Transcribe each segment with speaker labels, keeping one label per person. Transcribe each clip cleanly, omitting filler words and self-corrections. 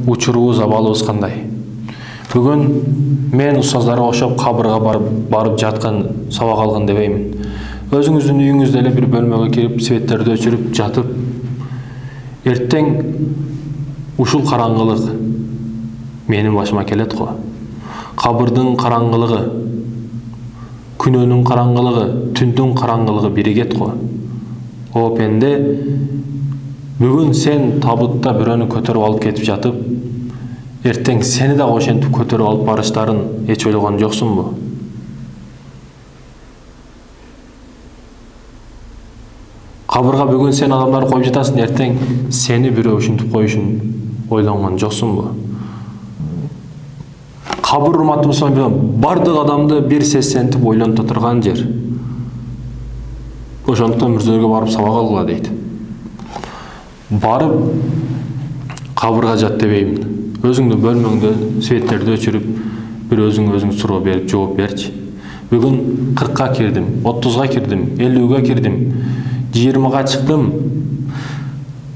Speaker 1: учурубуз, абалыбыз кандай? Бүгүн мен устаздарга окшоп кабырга барып жаткан, сабак алган дебеймин. Өзүңүздүн үйүңүздө эле бир бөлмөгө кирип, светтерди өчүрүп жатып, эртең ушул караңгылык менин башыма келет го. Кабырдын караңгылыгы, күнөөнүн караңгылыгы, түндүн караңгылыгы биригет го. О пенде, бүгүн сен табытта бирөөнү көтөрүп алып кетип жатып, эртең сени да ошентип көтөрүп алып барыштарын эч ойлогон жоксуңбу? Кабырга бүгүн сен адамдар коюп жатасың, эртең сени бирөө ушинтип коюшун ойлонгон жоксуңбу? Кабыр, урматтуу мусулман, бардык адамды бир сессентип ойлонто турган жер. Ошондуктан мүрзөлөргө барып сабак алгыла дейт. Барып кабырга жат дебеймин. Өзүңдүн бөлмөңдө светтерди өчүрүп, бир өзүң суроо берип жооп берчи. Бүгүн 40-ка кирдим, 30-га кирдим, 50-га кирдим, 20-га чыктым.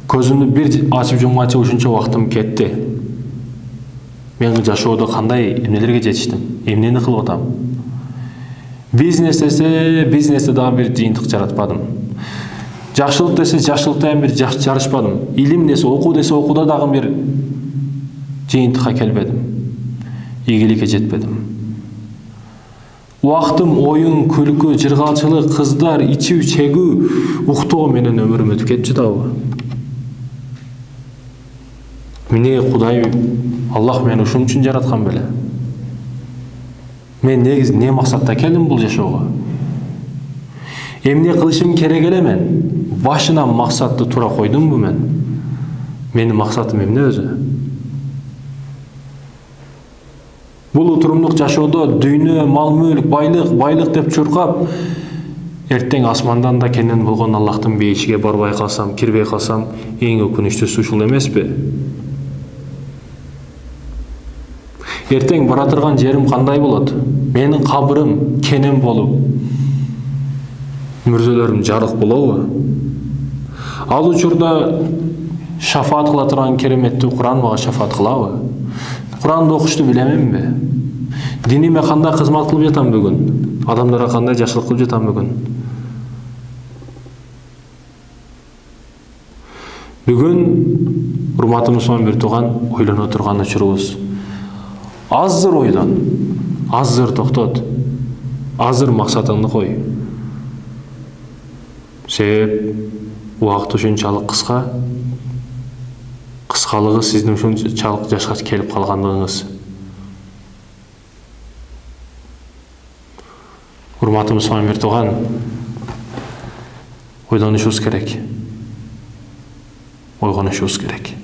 Speaker 1: Көзүмдү бир ачып жумганча ушунча убактым кетти. Мен жашоодо кандай эмнелерге жетиштим? Эмнени кылып атам? Бизнес десе, бизнесте дагы бир жыйынтык жаратпадым. Жакшылык десе, жакшылыкта бир жарышпадым. Илим десе, окууда дагы бир жыйынтыкка келбедим. Ийгиликке жетпедим. Убактым оюн, күлкү, жыргалчылык, кыздар, ичүү, чегүү, уктоо менен өмүрүм өтүп кетип жатабы? Міне Кудай, Аллах мени ушун үчүн жараткан беле. Мен негизи не максатта келдим бул жашоого? Эмне кылышым керек эле мен? Башынан максатты туура койдумбу мен? Менин максатым эмне өзү? Бул утурумдук жашоодо дүйнө, мал-мүлк, байлык деп чуркап, эртең асмандан да кенен болгон Аллахтын бейишиге барбай калсам, кирбей калсам, эң өкүнүчтүүсү ушул эмеспи? Эртең бара турган жерим кандай болот? Менин кабырым кенен болуп, мүрзөлөрүм жарык болобу? Ал учурда шафаат кыла турган кереметтүү Куран мага шафаат кылабы? Куранды окушту билеминби? Диниме кандай кызмат кылып жатам бүгүн? Адамдарга кандай жакшылык кылып жатам бүгүн? Бүгүн урматтуу мусулман бир тууган, ойлоно турган учурубуз. Азыр ойлон, азыр токтот, азыр максатыңды кой. Себеп убакыт ушунчалык кыска, кыскалыгы сиздин ушунчалык жашка келип калгандыгыңыз. Урматтуу мусулман бир тууган, ойлонушубуз керек. Ойгонушубуз керек.